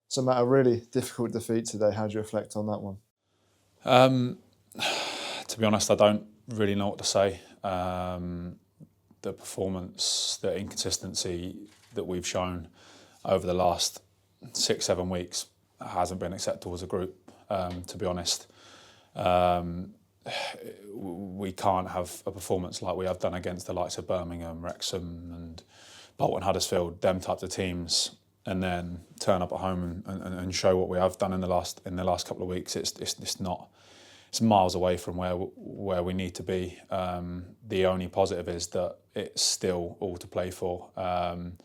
So Matt, a really difficult defeat today. How do you reflect on that one? To be honest, I don't really know what to say. The performance, the inconsistency that we've shown over the last 6, 7 weeks hasn't been acceptable as a group. To be honest, we can't have a performance like we have done against the likes of Birmingham, Wrexham, and Bolton, Huddersfield, them types of teams, and then turn up at home and show what we have done in the last couple of weeks. It's not. It's miles away from where we need to be. The only positive is that it's still all to play for, and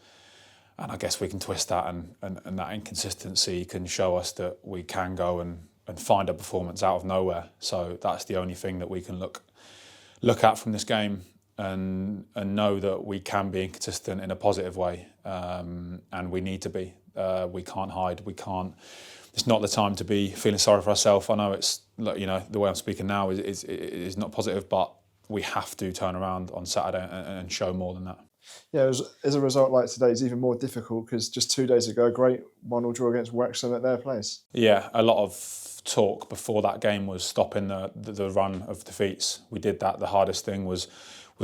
I guess we can twist that, and that inconsistency can show us that we can go and find a performance out of nowhere. So that's the only thing that we can look at from this game, and know that we can be inconsistent in a positive way, and we need to be. We can't hide. We can't. It's not the time to be feeling sorry for ourselves. I know it's, the way I'm speaking now is not positive, but we have to turn around on Saturday and show more than that. Yeah, as a result like today is even more difficult because just 2 days ago, a great 1-1 draw against Wrexham at their place. Yeah, a lot of talk before that game was stopping the run of defeats. We did that. The hardest thing was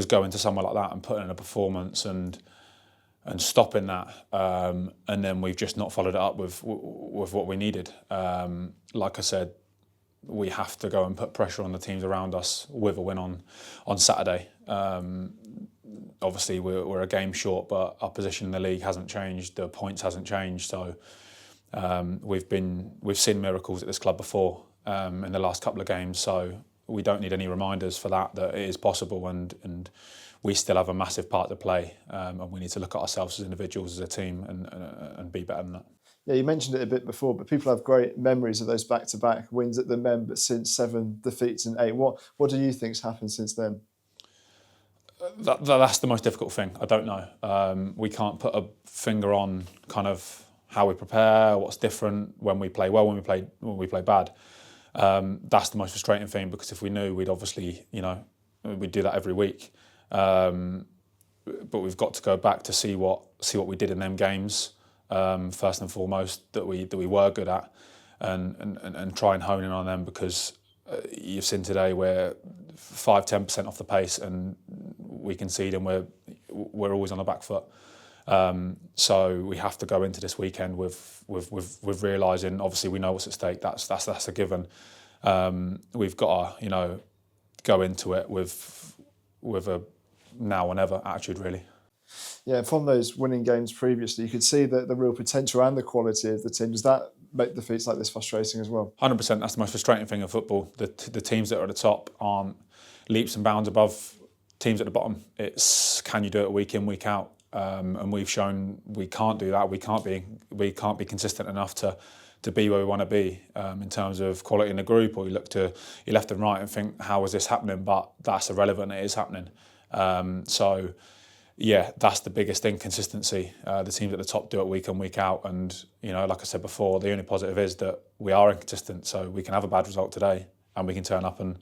going to somewhere like that and putting in a performance and stopping that, and then we've just not followed it up with what we needed. Like I said, we have to go and put pressure on the teams around us with a win on Saturday. Obviously, we're a game short, but our position in the league hasn't changed. The points hasn't changed. So we've seen miracles at this club before in the last couple of games. So we don't need any reminders for that it is possible, and we still have a massive part to play, and we need to look at ourselves as individuals, as a team, and be better than that. Yeah, you mentioned it a bit before, but people have great memories of those back-to-back wins at the Mem, but since 7 defeats in 8. What do you think's happened since then? That's the most difficult thing. I don't know. We can't put a finger on kind of how we prepare, what's different when we play well, when we play bad. That's the most frustrating thing, because if we knew, we'd obviously, we'd do that every week. But we've got to go back to see what we did in them games, first and foremost, that we were good at, and try and hone in on them, because you've seen today we're 5-10% off the pace and we concede, and we're always on the back foot. So we have to go into this weekend with realising, obviously we know what's at stake. That's a given. We've got to go into it with a now or never attitude, really. Yeah, from those winning games previously, you could see the real potential and the quality of the team. Does that make defeats like this frustrating as well? 100%. That's the most frustrating thing of football. The teams that are at the top aren't leaps and bounds above teams at the bottom. It's, can you do it week in, week out? And we've shown we can't do that. We can't be consistent enough to be where we want to be, in terms of quality in the group. Or you look to your left and right and think, how is this happening? But that's irrelevant. It is happening. So yeah, that's the biggest inconsistency. The teams at the top do it week in, week out. And like I said before, the only positive is that we are inconsistent. So we can have a bad result today, and we can turn up and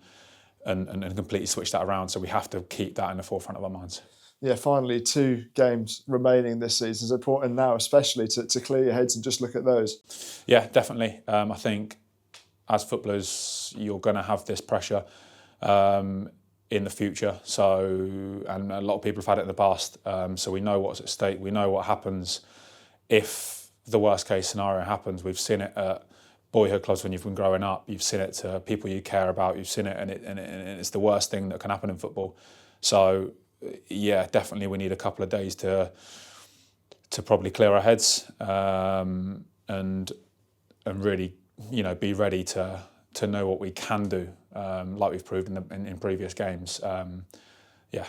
completely switch that around. So we have to keep that in the forefront of our minds. Yeah, finally 2 games remaining this season. It's important now, especially to clear your heads and just look at those. Yeah, definitely. I think as footballers, you're going to have this pressure in the future. So, and a lot of people have had it in the past. So we know what's at stake. We know what happens if the worst case scenario happens. We've seen it at boyhood clubs when you've been growing up. You've seen it to people you care about. You've seen it, and it's the worst thing that can happen in football. So yeah, definitely we need a couple of days to probably clear our heads, and really be ready to know what we can do, like we've proved in previous games. Yeah.